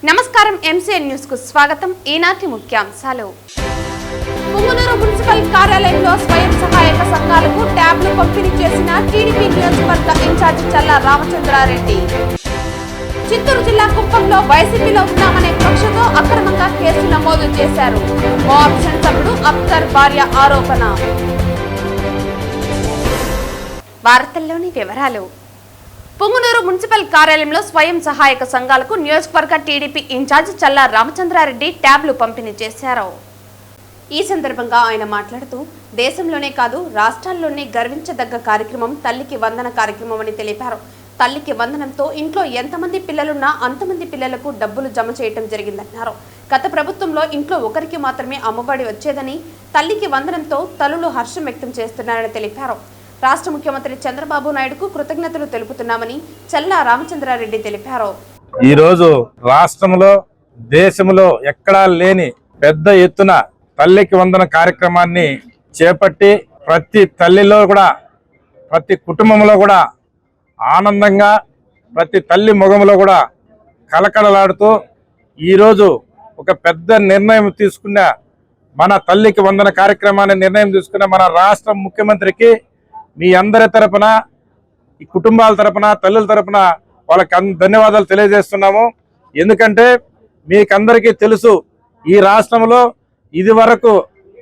నమస్కారం MCN news కు స్వాగతం. ఈనాటి ముఖ్యాంశాలు. పుంగనూరు మున్సిపల్ కార్యాలయంలో స్వయం సహాయక సంఘాలకు ట్యాబ్లు పంపిణీ చేసిన టీడీపీ నియోజకవర్గ ఇన్ఛార్జి చల్లా రామచంద్రారెడ్డి. చిత్తూరు జిల్లా కుప్పంలో వైసీపీలో ఉన్నామనే కక్షతో అక్రమంగా కేసు నమోదు చేశారు. కోఆప్షన్ సభ్యుడు అఖ్తర్ భార్య ఆరోపణ. వార్తల్లోని వివరాలు. పుంగనూరు మున్సిపల్ కార్యాలయంలో స్వయం సహాయక సంఘాలకు నియోజకవర్గ టీడీపీ ఇన్ఛార్జ్ చల్లా రామచంద్రారెడ్డి ట్యాబ్లు పంపిణీ చేశారు. ఈ సందర్భంగా ఆయన మాట్లాడుతూ దేశంలోనే కాదు రాష్ట్రాల్లోనే గర్వించదగ్గ కార్యక్రమం తల్లికి వందన కార్యక్రమం అని తెలిపారు. తల్లికి వందనంతో ఇంట్లో ఎంతమంది పిల్లలున్నా అంతమంది పిల్లలకు డబ్బులు జమ చేయటం జరిగిందన్నారు. గత ప్రభుత్వంలో ఇంట్లో ఒకరికి మాత్రమే అమ్మఒడి వచ్చేదని తల్లికి వందనంతో తల్లులు హర్షం వ్యక్తం చేస్తున్నారని తెలిపారు. రాష్ట్ర ముఖ్యమంత్రి చంద్రబాబు నాయుడుకు కృతజ్ఞతలు తెలుపుతున్నామని చల్లా రామచంద్రారెడ్డి తెలిపారు. ఈ రోజు రాష్ట్రంలో దేశంలో ఎక్కడా లేని పెద్ద ఎత్తున తల్లికి వందన కార్యక్రమాన్ని చేపట్టి ప్రతి తల్లిలో కూడా ప్రతి కుటుంబంలో కూడా ఆనందంగా ప్రతి తల్లి ముఖంలో కూడా కలకలలాడుతూ ఈరోజు ఒక పెద్ద నిర్ణయం తీసుకున్న మన తల్లికి వందన కార్యక్రమాన్ని నిర్ణయం తీసుకున్న మన రాష్ట్ర ముఖ్యమంత్రికి మీ అందరి తరపున ఈ కుటుంబాల తరపున తల్లుల తరపున వాళ్ళకి ధన్యవాదాలు తెలియజేస్తున్నాము. ఎందుకంటే మీకందరికీ తెలుసు ఈ రాష్ట్రంలో ఇది వరకు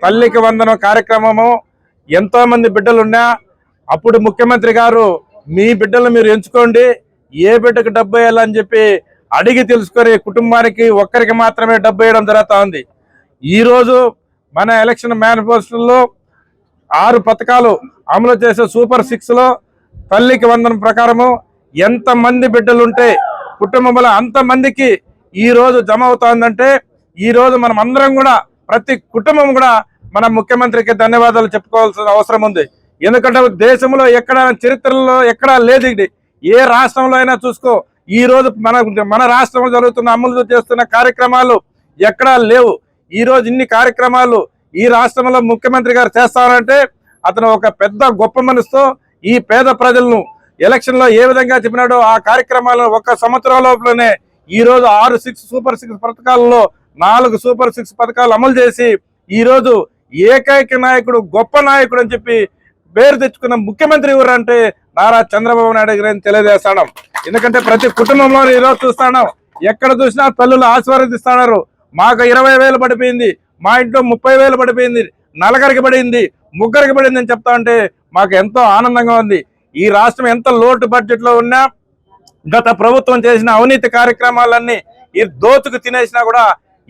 తల్లికి వందన కార్యక్రమము ఎంతో మంది బిడ్డలున్నా అప్పుడు ముఖ్యమంత్రి గారు మీ బిడ్డలు మీరు ఎంచుకోండి, ఏ బిడ్డకు డబ్బు వేయాలని చెప్పి అడిగి తెలుసుకొని కుటుంబానికి ఒక్కరికి మాత్రమే డబ్బు వేయడం జరుగుతూ ఉంది. ఈరోజు మన ఎలక్షన్ మేనిఫెస్టోలో 6 పథకాలు అమలు చేసే సూపర్ 6 లో తల్లికి వందనం ప్రకారము ఎంతమంది బిడ్డలుంటే కుటుంబంలో అంతమందికి ఈ రోజు జమ అవుతుందంటే ఈ రోజు మనం అందరం కూడా ప్రతి కుటుంబం కూడా మన ముఖ్యమంత్రికి ధన్యవాదాలు చెప్పుకోవాల్సిన అవసరం ఉంది. ఎందుకంటే దేశంలో ఎక్కడ చరిత్రలో ఎక్కడా లేదు. ఇది ఏ రాష్ట్రంలో అయినా చూసుకో, ఈ రోజు మన రాష్ట్రంలో జరుగుతున్న అమలు చేస్తున్న కార్యక్రమాలు ఎక్కడా లేవు. ఈ రోజు ఇన్ని కార్యక్రమాలు ఈ రాష్ట్రంలో ముఖ్యమంత్రి గారు చేస్తారంటే అతను ఒక పెద్ద గొప్ప మనసుతో ఈ పేద ప్రజలను ఎలక్షన్ లో ఏ విధంగా చెప్పినాడో ఆ కార్యక్రమాలను ఒక సంవత్సరం లోపలనే ఈ రోజు 6 సూపర్ 6 పథకాలలో 4 సూపర్ 6 పథకాలు అమలు చేసి ఈ రోజు ఏకైక నాయకుడు గొప్ప నాయకుడు అని చెప్పి పేరు తెచ్చుకున్న ముఖ్యమంత్రి ఎవరు అంటే నారా చంద్రబాబు నాయుడు గారిని తెలియజేస్తాం. ఎందుకంటే ప్రతి కుటుంబంలో ఈరోజు చూస్తాం, ఎక్కడ చూసినా తల్లులు ఆశీర్వదిస్తున్నారు. మాకు 20,000 పడిపోయింది, మా ఇంట్లో 30,000 పడిపోయింది, నలుగురికి పడింది, ముగ్గురికి పడింది అని చెప్తా ఉంటే మాకు ఎంతో ఆనందంగా ఉంది. ఈ రాష్ట్రం ఎంత లోటు బడ్జెట్ లో ఉన్నా గత ప్రభుత్వం చేసిన అవినీతి కార్యక్రమాలన్నీ ఈ దోచుకు తినేసినా కూడా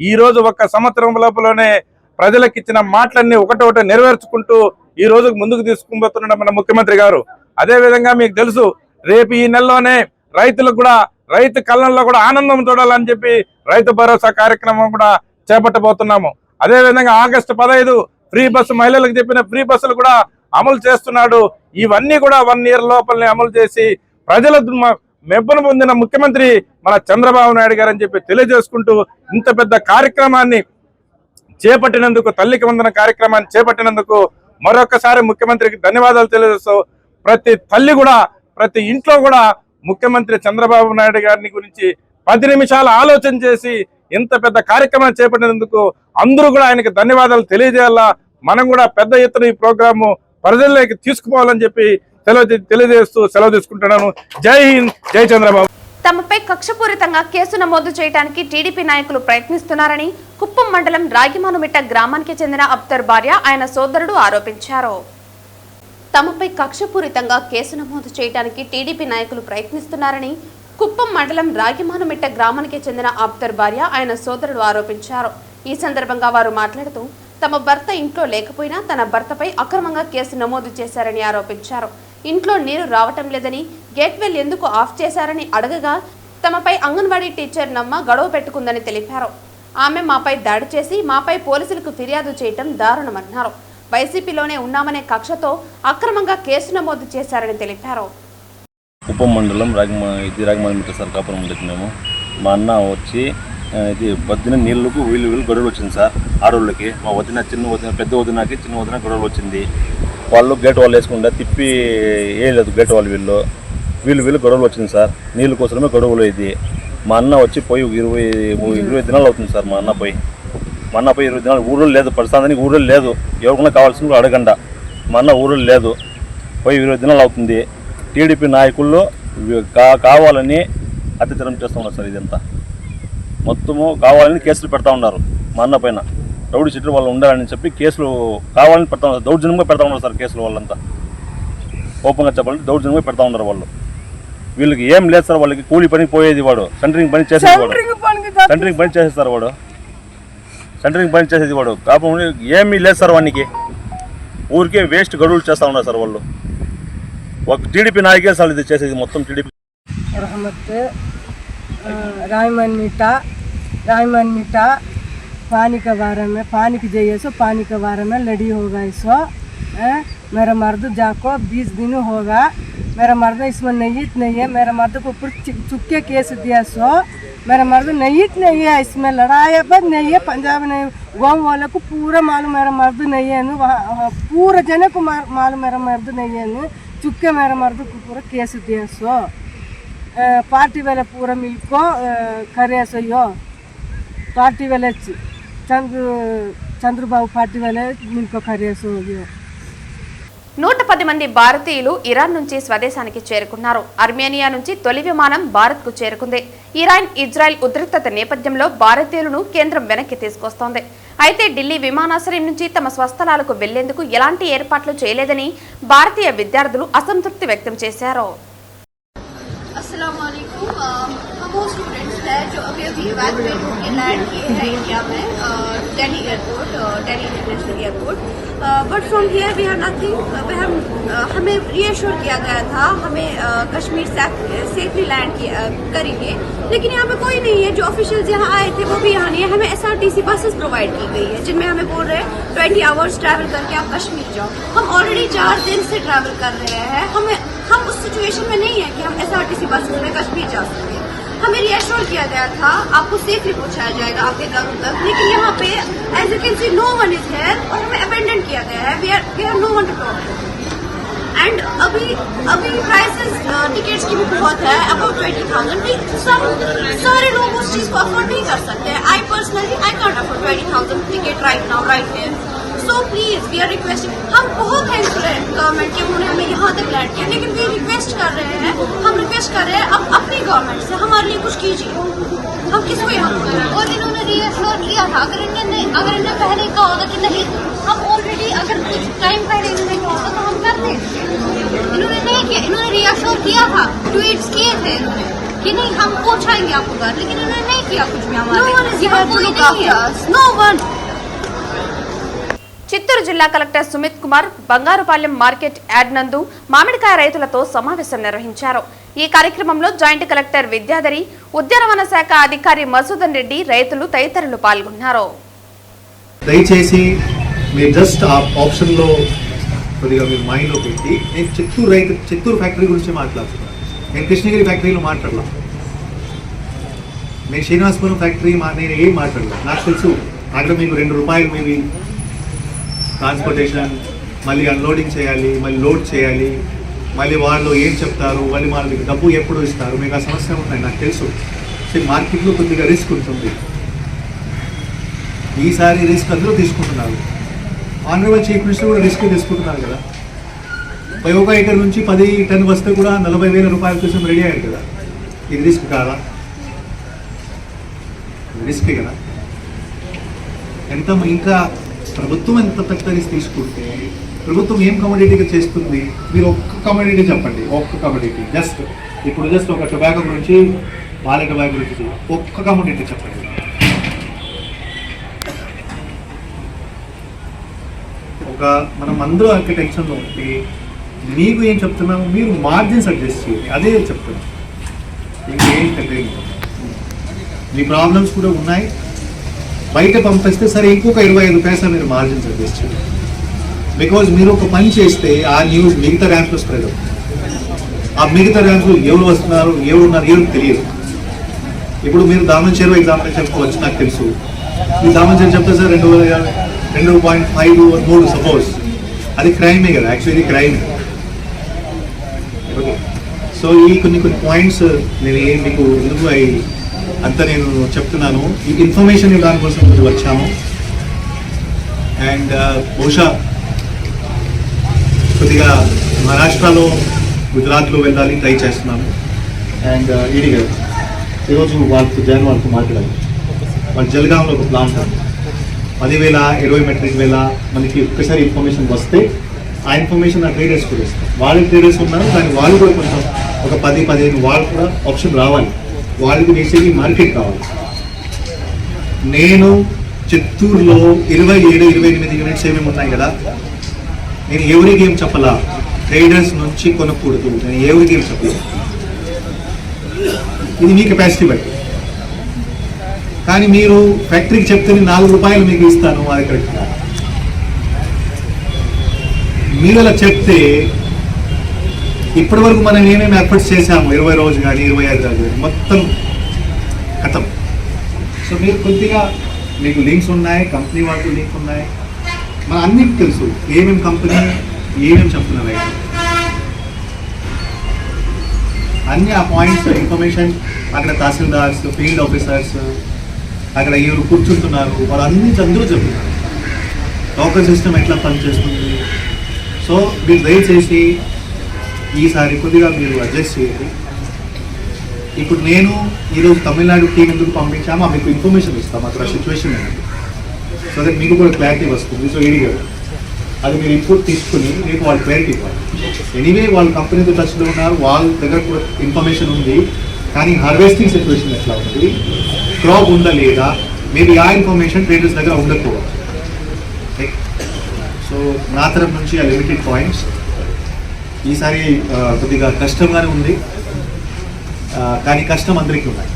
ఈ రోజు ఒక సంవత్సరం లోపలనే ప్రజలకు ఇచ్చిన మాటలన్నీ ఒకటొకటి నెరవేర్చుకుంటూ ఈ రోజు ముందుకు తీసుకుపోతున్న మన ముఖ్యమంత్రి గారు. అదే విధంగా మీకు తెలుసు, రేపు ఈ నెలలోనే రైతులకు కూడా రైతు కళ్ళంలో కూడా ఆనందం చూడాలని చెప్పి రైతు భరోసా కార్యక్రమం కూడా చేపట్టబోతున్నాము. అదే విధంగా ఆగస్టు 15 ఫ్రీ బస్సు మహిళలకు చెప్పిన ఫ్రీ బస్సులు కూడా అమలు చేస్తున్నాడు. ఇవన్నీ కూడా 1 ఇయర్ లోపలనే అమలు చేసి ప్రజల మెప్పును పొందిన ముఖ్యమంత్రి మన చంద్రబాబు నాయుడు గారు అని చెప్పి తెలియజేసుకుంటూ ఇంత పెద్ద కార్యక్రమాన్ని చేపట్టినందుకు, తల్లికి వందన కార్యక్రమాన్ని చేపట్టినందుకు మరొకసారి ముఖ్యమంత్రికి ధన్యవాదాలు తెలియజేస్తూ ప్రతి తల్లి కూడా ప్రతి ఇంట్లో కూడా ముఖ్యమంత్రి చంద్రబాబు నాయుడు గారిని గురించి 10 నిమిషాలు ఆలోచన చేసి ఇంత పెద్ద కార్యక్రమం చేపట్టినందుకు అందరూ కూడా ఆయనకి ధన్యవాదాలు తెలియజేయాలా. మనం కూడా పెద్ద ఎత్తున ఈ ప్రోగ్రాము ప్రజల్లోకి తీసుకుపోవాలని చెప్పి తెలియజేస్తూ సెలవు తీసుకుంటున్నాను. జై హింద్, జై చంద్రబాబు. తమపై కక్షపూరితంగా కేసు నమోదు చేయడానికి టీడీపీ నాయకులు ప్రయత్నిస్తున్నారని కుప్పం మండలం రాగిమానుమిట్ట గ్రామానికి చెందిన అఖ్తర్ భార్య ఆయన సోదరుడు ఆరోపించారు. తమపై కక్షపూరితంగా కేసు నమోదు చేయడానికి టీడీపీ నాయకులు ప్రయత్నిస్తున్నారని కుప్పం మండలం రాగిమానుమిట్ట గ్రామానికి చెందిన అఖ్తర్ భార్య ఆయన సోదరుడు ఆరోపించారు. ఈ సందర్భంగా వారు మాట్లాడుతూ తమ భర్త ఇంట్లో లేకపోయినా తన భర్తపై అక్రమంగా కేసు నమోదు చేశారని ఆరోపించారు. ఇంట్లో నీరు రావటం లేదని గేట్వెల్ ఎందుకు ఆఫ్ చేశారని అడగగా తమపై అంగన్వాడీ టీచర్ నమ్మ గొడవ పెట్టుకుందని తెలిపారు. ఆమె మాపై దాడి చేసి మాపై పోలీసులకు ఫిర్యాదు చేయటం దారుణమన్నారు. వైసీపీలోనే ఉన్నామనే కక్షతో అక్రమంగా కేసు నమోదు చేశారని తెలిపారు. కుప్పం మండలం రాగిమానుమిట్ట సార్ కాపురం మేము మా అన్న వచ్చి ఇది వదిన నీళ్ళకు వీళ్ళు గొడవలు వచ్చింది సార్. ఆడోళ్ళకి మా వదిన పెద్ద వదినకి చిన్న వదిన గొడవలు వచ్చింది. వాళ్ళు గేట్ వాళ్ళు వేసుకుంటా తిప్పి వేయలేదు గేట్ వాళ్ళు వీళ్ళు గొడవలు వచ్చింది సార్. నీళ్ళ కోసమే గొడవలు ఇది మా అన్న వచ్చి పోయి 20 దినాలు అవుతుంది సార్. మా అన్న పోయి 20 దినాలు ఊళ్ళో లేదు. ప్రస్తుతానికి ఊళ్ళో లేదు. ఎవరికైనా కావాల్సిన అడగండా. మా అన్న ఊళ్ళో లేదు, పోయి 20 దినాలు అవుతుంది. టీడీపీ నాయకుల్లో కావాలని అత్యాచారం చేస్తూ ఉన్నారు సార్. ఇదంతా మొత్తము కావాలని కేసులు పెడతా ఉన్నారు మా అన్న పైన. రౌడీ షీటర్ వాళ్ళు ఉండాలని చెప్పి కేసులు కావాలని పెడతా ఉన్నారు. దౌర్జన్యంగా పెడతా ఉన్నారు సార్ కేసులు. వాళ్ళంతా ఓపెన్గా చెప్పాలంటే దౌర్జన్యంగా పెడతా ఉన్నారు వాళ్ళు. వీళ్ళకి ఏం లేదు సార్. వాళ్ళకి కూలి పని పోయేది వాడు, సెంటరింగ్ పని చేసేది వాడు, సెంటరింగ్ పని చేసేస్తారు వాడు, సెంటరింగ్ పని చేసేది వాడు. కాకపోతే ఏమీ లేదు సార్ వానికి. ఊరికే వేస్ట్ గడువులు చేస్తూ ఉన్నారు సార్ వాళ్ళు. ఒక టీడీపీ నాయకే సార్ ఇది చేసేది మొత్తం. టీడీపీ रायमन मीठा पानी के बारे में, पानी की जाइए सो पानी के बारे में लड़ी हो गई सो। मेरा मर्द जाको 20 दिन होगा, मेरा मर्द इसमें नयीत नहीं है। मेरा मर्द को ऊपर चुपके केस दिया सो। मेरा मर्द नयीत नहीं है, इसमें लड़ाई बद नहीं है। पंजाब नहीं, गाँव वाले को पूरा मालूम मेरा मर्द नहीं है। वहाँ पूरा जने को मालूम मेरा मर्द नहीं है। चुपके मेरा मर्द को पूरा केस दिया सो। पार्टी वाले पूरा मिलको करे सो यो पार्टी वाले చంద్రబాబు పార్టీ వాళ్ళే మిల్కో కర్రేసో. 110 మంది భారతీయులు ఇరాన్ నుంచి స్వదేశానికి చేరుకున్నారు. అర్మేనియా నుంచి తొలి విమానం భారత్కు చేరుకుంది. ఇరాన్ ఇజ్రాయెల్ ఉద్రిక్తత నేపథ్యంలో భారతీయులను కేంద్రం వెనక్కి తీసుకొస్తోంది. అయితే ఢిల్లీ విమానాశ్రయం నుంచి తమ స్వస్థలాలకు వెళ్లేందుకు ఎలాంటి ఏర్పాట్లు చేయలేదని భారతీయ విద్యార్థులు అసంతృప్తి వ్యక్తం చేశారు. हम वो स्टूडेंट्स हैं जो अभी इवैक्यूएट होकर लैंड किए हैं इंडिया में, Delhi airport, Delhi international airport. But from here we have nothing. हमें रीएश्योर किया गया था हमें कश्मीर सेफली लैंड करेंगे, लेकिन यहाँ पे कोई नहीं है. जो ऑफिशियल्स यहाँ आए थे वो भी यहाँ नहीं है. हमें SRTC बसेस प्रोवाइड की गई है जिनमें हमें बोल रहे हैं 20 आवर्स ट्रैवल करके आप कश्मीर जाओ. हम ऑलरेडी 4 दिन से ट्रैवल कर रहे हैं. हम उस सिचुएशन में नहीं है कि हम SRTC बसेस में कश्मीर जा सकें. हमें रिएश्योर किया गया था आपको सेफली पहुंचाया जाएगा आपके घरों तक, लेकिन यहाँ पे as you can see no one is here और हमें अबेंडन किया गया है. We are no one to talk to. And अभी प्राइसेस टिकट्स की भी बहुत है, अबाउट 20,000. सारे लोग उस चीज को अफोर्ड नहीं कर सकते. I personally I can't afford 20,000 ticket right now right here. So please we are requesting. हम बहुत थैंकफुल है गवर्नमेंट के, उन्होंने हमें यहाँ तक लैंड किया, लेकिन वी रिक्वेस्ट कर रहे हैं अब अपनी गवर्नमेंट से हमारे लिए कुछ कीजिए. हम किसको यहाँ और इन्होंने रिएश्योर किया था. अगर इन्हें पहले कहा होगा कि नहीं हम ऑलरेडी अगर कुछ टाइम पहले इन्होंने कहा होगा तो हम कर देंगे. इन्होंने नहीं किया. इन्होंने रिएश्योर किया था, ट्वीट्स किए थे इन्होंने कि नहीं हम पहुँचाएंगे आपको घर, लेकिन इन्होंने नहीं किया कुछ भी हमारे. No one. చిత్తూరు జిల్లా collector Sumit Kumar Bangarupalem market yard నందు మామిడికాయ రైతులతో సమావేశం నిర్వహించారు. ఈ కార్యక్రమంలో జాయింట్ కలెక్టర్ విద్యాధరి, ఉద్యానవన శాఖ అధికారి మసూదన్ రెడ్డి, రైతులు తదితరులు పాల్గొన్నారు. దయచేసి మీరు జస్ట్ ఆ ఆప్షన్ లో కొద్దిగా మీరు మైండ్ లో పెట్టి, నేను చిత్తూరు ఫ్యాక్టరీ గురించి మాట్లాడుతున్నాను. నేను కృష్ణగిరి ఫ్యాక్టరీలో మాట్లాడలా, నేను శ్రీనివాసపురం ఫ్యాక్టరీ నేను ఏం మాట్లాడలా. నాకు తెలుసు అక్కడ మీకు ₹2 మేబీ ట్రాన్స్పోర్టేషన్, మళ్ళీ అన్లోడింగ్ చేయాలి, మళ్ళీ లోడ్ చేయాలి, మళ్ళీ వాళ్ళు ఏం చెప్తారు, మళ్ళీ మీకు డబ్బు ఎప్పుడు ఇస్తారు, మీకు ఆ సమస్యలు ఉన్నాయి నాకు తెలుసు. సో మార్కెట్లో కొద్దిగా రిస్క్ ఉంటుంది. ఈసారి రిస్క్ అందరూ తీసుకుంటున్నారు. ఆనరబుల్ చీఫ్ మినిస్టర్ కూడా రిస్క్ తీసుకుంటున్నారు కదా. 1 ఎకర్ నుంచి 10 టన్ వస్తే కూడా ₹40,000 కోసం రెడీ అయ్యారు కదా. ఇది రిస్క్ కాదా? రిస్క్ కదా. ఇంకా ప్రభుత్వం ఎంత పెద్ద రిస్క్ తీసుకుంటే ప్రభుత్వం ఏం కమోడిటీగా చేస్తుంది? మీరు ఒక్క కమోడిటీ చెప్పండి, ఒక్క కమోడిటీ. జస్ట్ ఒక టొబాకో గురించి, బాల టొబాకో గురించి ఒక్క కమోడిటీ చెప్పండి. మనం అందరూ అంత టెన్షన్లో ఉంటే మీకు ఏం చెప్తున్నాము, మీరు మార్జిన్స్ అడ్జస్ట్ చేయండి, అదే చెప్తున్నాం. ఇంకేం తెలియదు. మీ ప్రాబ్లమ్స్ కూడా ఉన్నాయి. బయట పంపిస్తే సరే ఇంకొక 25 పైసలు మీరు మార్జిన్స్ అడ్జస్ట్ చేయండి. బికాజ్ మీరు ఒక పని చేస్తే ఆ న్యూస్ మిగతా ర్యాంప్లో స్ప్రెడ్ అవుతుంది. ఆ మిగతా ర్యాంప్లో ఎవరు వస్తున్నారు, ఎవరున్నారు తెలియదు. ఇప్పుడు మీరు దామన్ ఎగ్జాంపుల్ చెప్పుకోవచ్చు. నాకు తెలుసు ఈ దామన్ చెప్తే సార్ 2.5 సపోజ్, అది క్రైమే కదా. Actually crime. ఓకే, సో ఈ కొన్ని పాయింట్స్ నేను మీకు ఎందుకు అంతా నేను చెప్తున్నాను. ఈ ఇన్ఫర్మేషన్ ఇవ్వడానికి కోసం మీరు వచ్చాము. అండ్ బహుశా కొద్దిగా మహారాష్ట్రలో, గుజరాత్లో వెళ్ళాలి ట్రై చేస్తున్నాను. అండ్ ఈడీ గారు ఈరోజు వాళ్ళతో మాట్లాడాలి. వాళ్ళు జల్గాంలో ఒక ప్లాంట్ 10,000, 20 మెట్రిక్ వేల మనకి ఒక్కసారి ఇన్ఫర్మేషన్ వస్తే ఆ ఇన్ఫర్మేషన్ ఆ ట్రేడర్స్ కూడా ఇస్తారు. వాళ్ళ ట్రేడర్స్ ఉన్నారు, కానీ వాళ్ళు కూడా కొంచెం ఒక 10-15 వాళ్ళు కూడా ఆప్షన్ రావాలి. వాళ్ళకి బేసిక్లీ మార్కెట్ కావాలి. నేను చిత్తూరులో 27-28 యూనిట్స్ ఏమేమి ఉన్నాయి కదా, నేను ఎవరికి ఏం చెప్పలా, ట్రేడర్స్ నుంచి కొనకూడదు, నేను ఎవరికి ఏం చెప్పలేదు. ఇది మీ కెపాసిటీ బట్టి. కానీ మీరు ఫ్యాక్టరీకి చెప్తే 4 రూపాయలు మీకు ఇస్తాను, అది కరెక్ట్ కాదు. మీరు అలా చెప్తే ఇప్పటి వరకు మనం ఏమేమి ఎఫర్ట్స్ చేశాము, 20 రోజు కానీ 25 రోజు కానీ మొత్తం ఖతం. సో మీరు కొద్దిగా మీకు లింక్స్ ఉన్నాయి, కంపెనీ వాళ్ళతో లింక్ ఉన్నాయి, మన అన్నిటికీ తెలుసు ఏమేమి కంపెనీ ఏమేమి చెప్తున్నారు. అన్ని ఆ పాయింట్స్ ఇన్ఫర్మేషన్ అక్కడ తహసీల్దార్స్, ఫీల్డ్ ఆఫీసర్స్, అక్కడ ఎవరు కూర్చుంటున్నారు వాళ్ళు అందరూ చెప్తున్నారు లోకల్ సిస్టమ్ ఎట్లా పనిచేస్తుంది. సో మీరు దయచేసి ఈసారి కొద్దిగా మీరు అడ్జస్ట్ చేయండి. ఇప్పుడు నేను ఈరోజు తమిళనాడు టీం ఎందుకు పంపించామో మీకు ఇన్ఫర్మేషన్ ఇస్తాం అక్కడ సిచ్యువేషన్ అనేది, సో దట్ మీకు కూడా క్లారిటీ వస్తుంది. సో ఈడీ గారు అది మీరు ఇన్పుట్ తీసుకుని రేపు వాళ్ళు క్లారిటీ ఇవ్వాలి. ఎనీవే వాళ్ళు కంపెనీతో టచ్లో ఉన్నారు, వాళ్ళ దగ్గర కూడా ఇన్ఫర్మేషన్ ఉంది, కానీ హార్వెస్టింగ్ సిచ్యువేషన్ ఎట్లా ఉంది, క్రాప్ ఉందా లేదా, మేబీ ఆ ఇన్ఫర్మేషన్ ట్రేడర్స్ దగ్గర ఉండకపోవచ్చు. సో నా తరఫు నుంచి ఆ లిమిటెడ్ పాయింట్స్. ఈసారి కొద్దిగా కష్టంగానే ఉంది, కానీ కష్టం అందరికీ ఉన్నాయి.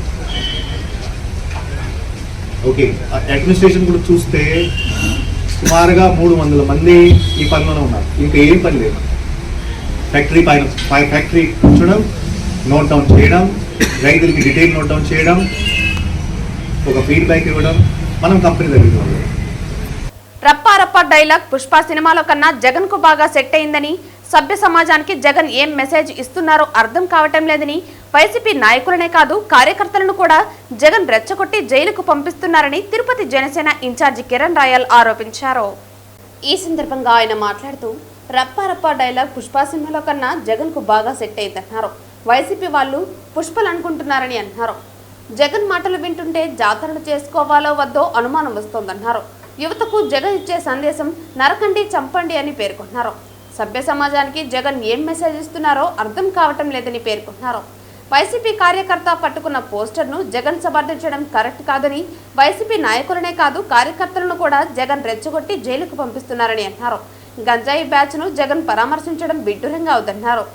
ఓకే, అడ్మినిస్ట్రేషన్ కూడా చూస్తే సుమారుగా 300 మంది ఈ పనిలోనే ఉన్నారు, ఇంకా ఏం పని లేదు. ఫ్యాక్టరీ పైన ఫ్యాక్టరీ కూర్చోడం, నోట్ డౌన్ చేయడం, రైతులకి డీటెయిల్ నోట్ డౌన్ చేయడం, ఒక ఫీడ్బ్యాక్ ఇవ్వడం, మనం కంపెనీ దగ్గరికి వెళ్ళడం. రప్పా డైలాగ్ పుష్ప సినిమాలో కన్నా జగన్ కు బాగా సెట్ అయిందని, సభ్య సమాజానికి జగన్ ఏం మెసేజ్ ఇస్తున్నారో అర్థం కావటం లేదని, వైసీపీ నాయకులనే కాదు కార్యకర్తలను కూడా జగన్ రెచ్చగొట్టి జైలుకు పంపిస్తున్నారని తిరుపతి జనసేన ఇన్ఛార్జి కిరణ్ రాయల్ ఆరోపించారు. ఈ సందర్భంగా ఆయన మాట్లాడుతూ రప్పా డైలాగ్ పుష్ప సినిమాలో కన్నా జగన్ కు బాగా సెట్ అయిందన్నారు. వైసీపీ వాళ్ళు పుష్పలు అనుకుంటున్నారని అన్నారు. జగన్ మాటలు వింటుంటే జాతరలు చేసుకోవాలో వద్దో అనుమానం వస్తోందన్నారు. యువతకు జగన్ ఇచ్చే సందేశం నరకండి చంపండి అని పేర్కొన్నారు. సభ్య సమాజానికి జగన్ ఏం మెసేజ్ ఇస్తున్నారో అర్థం కావటం లేదని పేర్కొన్నారు. వైసీపీ కార్యకర్త పట్టుకున్న పోస్టర్ను జగన్ సమర్థించడం కరెక్ట్ కాదని, వైసీపీ నాయకులనే కాదు కార్యకర్తలను కూడా జగన్ రెచ్చగొట్టి జైలుకు పంపిస్తున్నారని అన్నారు. గంజాయి బ్యాచ్ను జగన్ పరామర్శించడం విడ్డూరంగా అవుతున్నారు.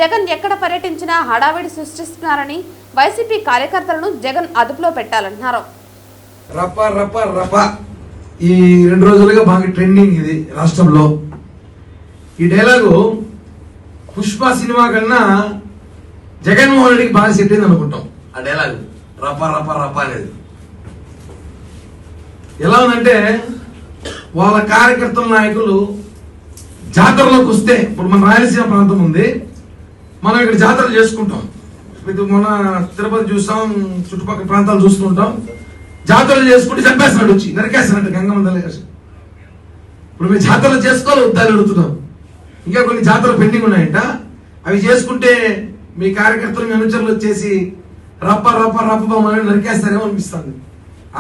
జగన్ ఎక్కడ పర్యటించినా హడావిడి సృష్టిస్తున్నారని, వైసీపీ కార్యకర్తలను జగన్ అదుపులో పెట్టాలన్నారు. ఈ 2 రోజులుగా బాగా ట్రెండింగ్ ఇది రాష్ట్రంలో. ఈ డైలాగు పుష్ప సినిమా కన్నా జగన్మోహన్ రెడ్డికి బాగా సెట్ అయింది అనుకుంటాం. ఆ డైలాగు రప్ప అనేది ఎలా ఉందంటే, వాళ్ళ కార్యకర్తల నాయకులు జాతరలోకి వస్తే, ఇప్పుడు మన రాయలసీమ ప్రాంతం ఉంది, మనం ఇక్కడ జాతరలు చేసుకుంటాం. మన తిరుపతి చూస్తాం, చుట్టుపక్కల ప్రాంతాలు చూస్తుంటాం. జాతరలు చేసుకుంటే చంపేస్తున్నాడు, వచ్చి నరికేస్తానంట గంగమ్మ తల్లి. ఇప్పుడు మేము జాతరలు చేసుకోవాలి వద్దని అడుగుతున్నాం. ఇంకా కొన్ని జాతరలు పెండింగ్ ఉన్నాయంట, అవి చేసుకుంటే మీ కార్యకర్తలు మీ అనుచరులు వచ్చేసి రప్ప బొమ్మని నరికేస్తారేమో అనిపిస్తుంది.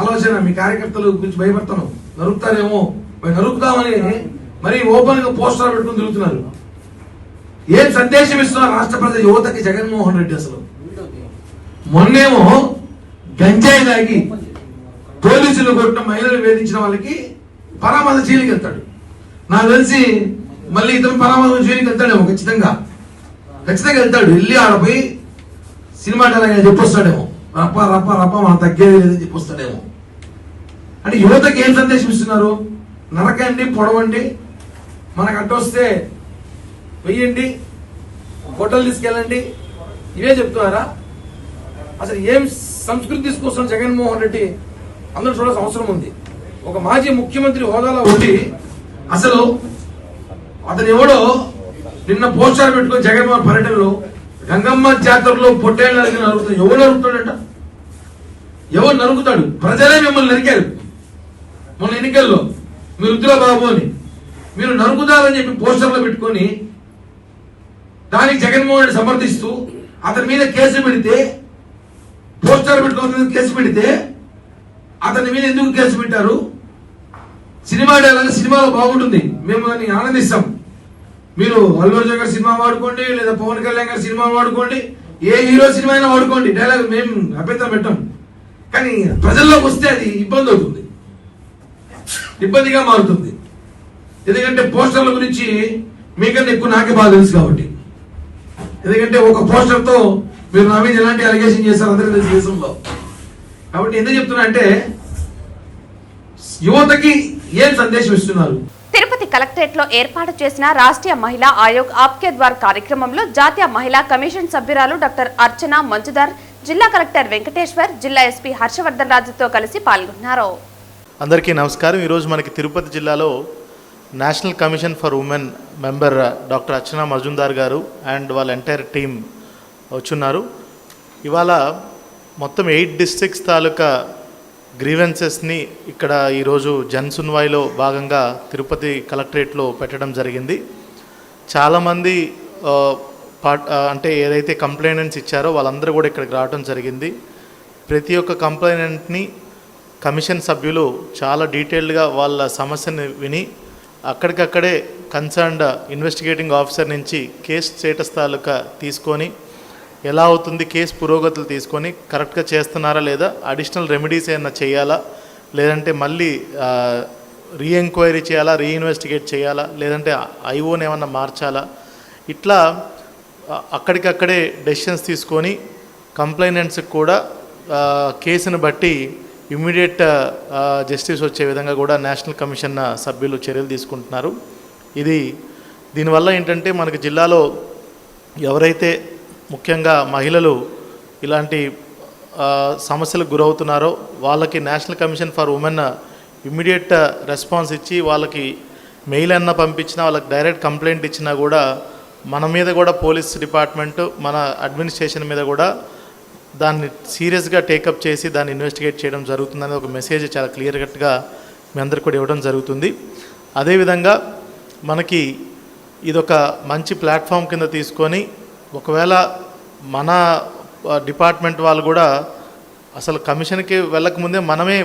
ఆలోచన, మీ కార్యకర్తలు గురించి భయపడతాను, నరుకుతారేమో, నరుకుతామని మరి ఓపెన్ గా పోస్టర్ పెట్టుకుని తిరుగుతున్నారు. ఏం సందేశం ఇస్తున్నారు రాష్ట్ర ప్రజల యువతకి జగన్మోహన్ రెడ్డి? అసలు మొన్నేమో గంజాయి తాగి పోలీసులు కొట్టిన మహిళలు వేధించిన వాళ్ళకి పరామర్శ జైలుకి వెళ్తాడు. నాకు తెలిసి మళ్ళీ ఇతను పరామర్శ జైలుకి వెళ్తాడేమో, ఖచ్చితంగా వెళ్తాడు. వెళ్ళి ఆడపోయి సినిమా డైలాగ్ చెప్పొస్తాడేమో, రప్ప మనం తగ్గేది లేదని చెప్పొస్తాడేమో. అంటే యువతకి ఏం సందేశం ఇస్తున్నారు? నరకండి, పొడవండి, మనకు అడ్డొస్తే వెయ్యండి, హోటల్ తీసుకెళ్ళండి, ఇవే చెప్తున్నారా? అసలు ఏం సంస్కృతి తీసుకొస్తున్న జగన్మోహన్ రెడ్డి అందరూ చూడాల్సిన అవసరం ఉంది. ఒక మాజీ ముఖ్యమంత్రి హోదాలో ఉండి అసలు అతను ఎవడో నిన్న పోస్టర్ పెట్టుకుని జగన్మోహన్ పర్యటనలో గంగమ్మ జాతరలో పొట్టేళ్ళు నరుగుతుంది. ఎవరు నరుగుతాడంట? ఎవరు నరుకుతాడు? ప్రజలే మిమ్మల్ని నరికారు. మొన్న ఎన్నికల్లో మీరు వద్దురా బాబు అని మీరు నరుకుతారని చెప్పి పోస్టర్లు పెట్టుకొని దానికి జగన్మోహన్ రెడ్డి సమర్థిస్తూ అతని మీద కేసు పెడితే, పోస్టర్ పెట్టుకుని కేసు పెడితే అతని మీద ఎందుకు కేసు పెట్టారు? సినిమా డైలాగ్ సినిమాలో బాగుంటుంది, మేము దాన్ని ఆనందిస్తాం. మీరు అల్లు అర్జున్ గారి సినిమా వాడుకోండి, లేదా పవన్ కళ్యాణ్ గారి సినిమా వాడుకోండి, ఏ హీరో సినిమా అయినా వాడుకోండి, డైలాగ్ మేము అభ్యంతరం పెట్టాం. కానీ ప్రజల్లోకి వస్తే అది ఇబ్బంది అవుతుంది, ఇబ్బందిగా మారుతుంది. ఎందుకంటే పోస్టర్ల గురించి మీకన్నా ఎక్కువ నాకే బాగా తెలుసు కాబట్టి. ఎందుకంటే ఒక పోస్టర్తో మీరు నా మీద ఎలాంటి అలిగేషన్ చేశారు అందరికీ తెలుసు దేశంలో. కాబట్టి ఎందుకు చెప్తున్నా అంటే యువతకి ఏం సందేశం ఇస్తున్నారు? తిరుపతి కలెక్టరేట్ లో ఏర్పాటు చేసిన రాష్ట్రీయ మహిళా ఆయోగ్ ఆప్కే ద్వార్ కార్యక్రమంలో జాతీయ మహిళా కమిషన్ సభ్యురాలు డాక్టర్ అర్చన మంజుదార్, జిల్లా కలెక్టర్ వెంకటేశ్వర్, జిల్లా ఎస్పీ హర్షవర్ధన్ రాజుతో కలిసి పాల్గొన్నారు. అందరికీ నమస్కారం. ఈరోజు మనకి తిరుపతి జిల్లాలో national commission for women member doctor Archana Majumdar గారు అండ్ వాళ్ళ ఎంటైర్ టీమ్ వచ్చున్నారు. ఇవాళ మొత్తం 8 డిస్ట్రిక్ట్స్ తాలూకా గ్రీవెన్సెస్ని ఇక్కడ ఈరోజు జన్సున్వాయిలో భాగంగా తిరుపతి కలెక్టరేట్లో పెట్టడం జరిగింది. చాలామంది అంటే ఏదైతే కంప్లైంట్స్ ఇచ్చారో వాళ్ళందరూ కూడా ఇక్కడికి రావడం జరిగింది. ప్రతి ఒక్క కంప్లైంట్ని కమిషన్ సభ్యులు చాలా డీటెయిల్డ్గా వాళ్ళ సమస్యని విని అక్కడికక్కడే కన్సర్న్డ్ ఇన్వెస్టిగేటింగ్ ఆఫీసర్ నుంచి కేసు స్టేటస్ తాలూకా తీసుకొని ఎలా అవుతుంది, కేసు పురోగతులు తీసుకొని కరెక్ట్గా చేస్తున్నారా లేదా, అడిషనల్ రెమెడీస్ ఏమైనా చేయాలా, లేదంటే మళ్ళీ రీఎంక్వైరీ చేయాలా, రీఇన్వెస్టిగేట్ చేయాలా, లేదంటే ఐఓని ఏమన్నా మార్చాలా, ఇట్లా అక్కడికక్కడే డెసిషన్స్ తీసుకొని కంప్లైనెంట్స్కి కూడా కేసును బట్టి ఇమ్మీడియట్ జస్టిస్ వచ్చే విధంగా కూడా నేషనల్ కమిషన్ సభ్యులు చర్యలు తీసుకుంటున్నారు. దీనివల్ల ఏంటంటే మనకి జిల్లాలో ఎవరైతే ముఖ్యంగా మహిళలు ఇలాంటి సమస్యలకు గురవుతున్నారో వాళ్ళకి national commission for women immediate response ఇచ్చి వాళ్ళకి మెయిల్ అన్న పంపించినా, వాళ్ళకి డైరెక్ట్ కంప్లైంట్ ఇచ్చినా కూడా మన మీద కూడా పోలీస్ డిపార్ట్మెంటు, మన అడ్మినిస్ట్రేషన్ మీద కూడా దాన్ని సీరియస్గా టేకప్ చేసి దాన్ని ఇన్వెస్టిగేట్ చేయడం జరుగుతుందనే ఒక మెసేజ్ చాలా క్లియర్ కట్గా మీ అందరికి కూడా ఇవ్వడం జరుగుతుంది. అదేవిధంగా మనకి ఇదొక మంచి ప్లాట్ఫామ్ కింద తీసుకొని ఒకవేళ మన డిపార్ట్మెంట్ వాళ్ళు కూడా అసలు కమిషన్కి వెళ్ళకముందే మనమే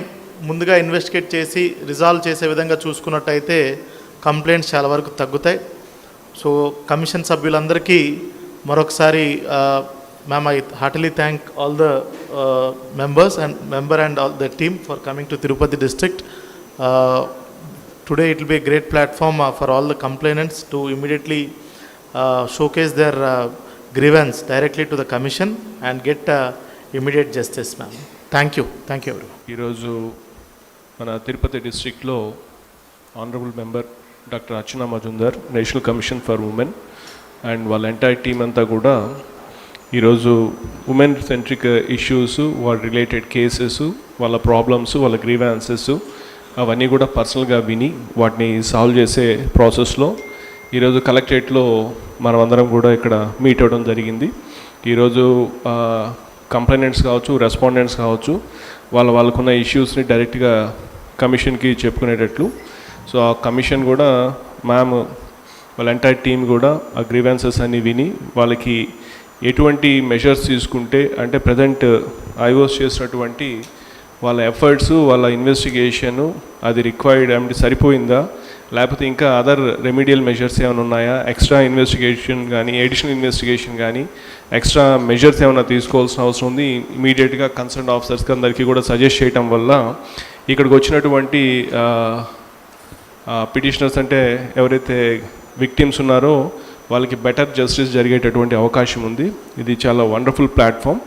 ముందుగా ఇన్వెస్టిగేట్ చేసి రిజాల్వ్ చేసే విధంగా చూసుకున్నట్టయితే కంప్లైంట్స్ చాలా వరకు తగ్గుతాయి. సో కమిషన్ సభ్యులందరికీ మరొకసారి ma'am, I heartily thank all the members and all the team for coming to Tirupati district. Today it will be a great platform for all the complainants to immediately showcase their grievance directly to the commission and get immediate justice, ma'am. Thank you everyone. ఈరోజు మన తిరుపతి డిస్ట్రిక్ట్లో honourable member doctor Archana Majumdar, national commission for women and వాళ్ళ entire team అంతా కూడా ఈరోజు women centric issues, వాళ్ళ related cases, వాళ్ళ problems, వాళ్ళ గ్రీవాన్సెస్ అవన్నీ కూడా పర్సనల్గా విని వాటిని సాల్వ్ చేసే ప్రాసెస్లో ఈరోజు కలెక్టరేట్లో మనం అందరం కూడా ఇక్కడ మీట్ అవ్వడం జరిగింది. ఈరోజు కంప్లైనెంట్స్ కావచ్చు, రెస్పాండెంట్స్ కావచ్చు, వాళ్ళకున్న ఇష్యూస్ని డైరెక్ట్గా కమిషన్కి చెప్పుకునేటట్లు. సో ఆ కమిషన్ కూడా మ్యామ్ వాళ్ళ ఎంటైర్ టీమ్ కూడా ఆ గ్రీవెన్సెస్ అన్ని విని వాళ్ళకి ఎటువంటి మెజర్స్ తీసుకుంటే, అంటే ప్రజెంట్ ఐఓస్ చేసినటువంటి వాళ్ళ ఎఫర్ట్స్, వాళ్ళ ఇన్వెస్టిగేషను అది రిక్వైర్డ్ అంటే సరిపోయిందా, లేకపోతే ఇంకా అదర్ రెమిడియల్ మెజర్స్ ఏమైనా ఉన్నాయా, ఎక్స్ట్రా ఇన్వెస్టిగేషన్ కానీ, ఎడిషనల్ ఇన్వెస్టిగేషన్ కానీ, ఎక్స్ట్రా మెజర్స్ ఏమైనా తీసుకోవాల్సిన అవసరం ఉంది. ఇమీడియట్గా కన్సర్న్ ఆఫీసర్స్కి అందరికీ కూడా సజెస్ట్ చేయడం వల్ల ఇక్కడికి వచ్చినటువంటి పిటిషనర్స్ అంటే ఎవరైతే విక్టిమ్స్ ఉన్నారో వాళ్ళకి బెటర్ జస్టిస్ జరిగేటటువంటి అవకాశం ఉంది. ఇది చాలా వండర్ఫుల్ ప్లాట్ఫామ్.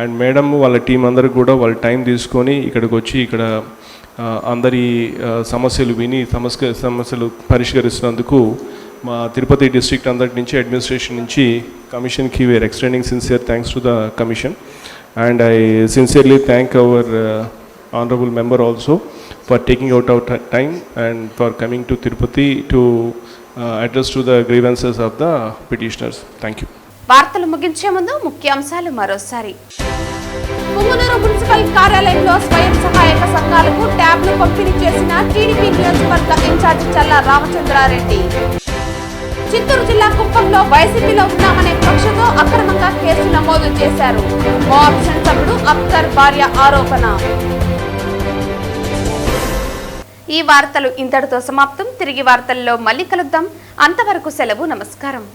అండ్ మేడం వాళ్ళ టీం అందరికి కూడా వాళ్ళ టైం తీసుకొని ఇక్కడికి వచ్చి ఇక్కడ అందరి సమస్యలు విని సమస్యలు పరిష్కరిస్తున్నందుకు మా తిరుపతి డిస్ట్రిక్ట్ అందరి నుంచి, అడ్మినిస్ట్రేషన్ నుంచి కమిషన్కి we are extending sincere thanks to the commission. And I sincerely thank our honorable member also for taking out our time and for coming to Tirupati to address to the grievances of the petitioners. Thank you. వార్తలు ముగించే ముందు ముఖ్యాంశాలు మరోసారి. Punganur municipal కార్యాలయంలో స్వయం సహాయక సంఘాలకు ట్యాబ్లు పంపిణీ చేసిన టీడీపీ నియోజకవర్గ ఇన్ఛార్జి చల్లా రామచంద్రారెడ్డి. చిత్తూరు జిల్లా కుప్పంలో వైసీపీలో ఉన్నామనే కక్షతో అక్రమంగా కేసు నమోదు చేశారు. కోఆప్షన్ సభ్యుడు అఖ్తర్ భార్య ఆరోపణ. ఈ వార్తలు ఇంతటితో సమాప్తం. తిరిగి వార్తల్లో మళ్ళీ కలుద్దాం. అంతవరకు సెలవు. నమస్కారం.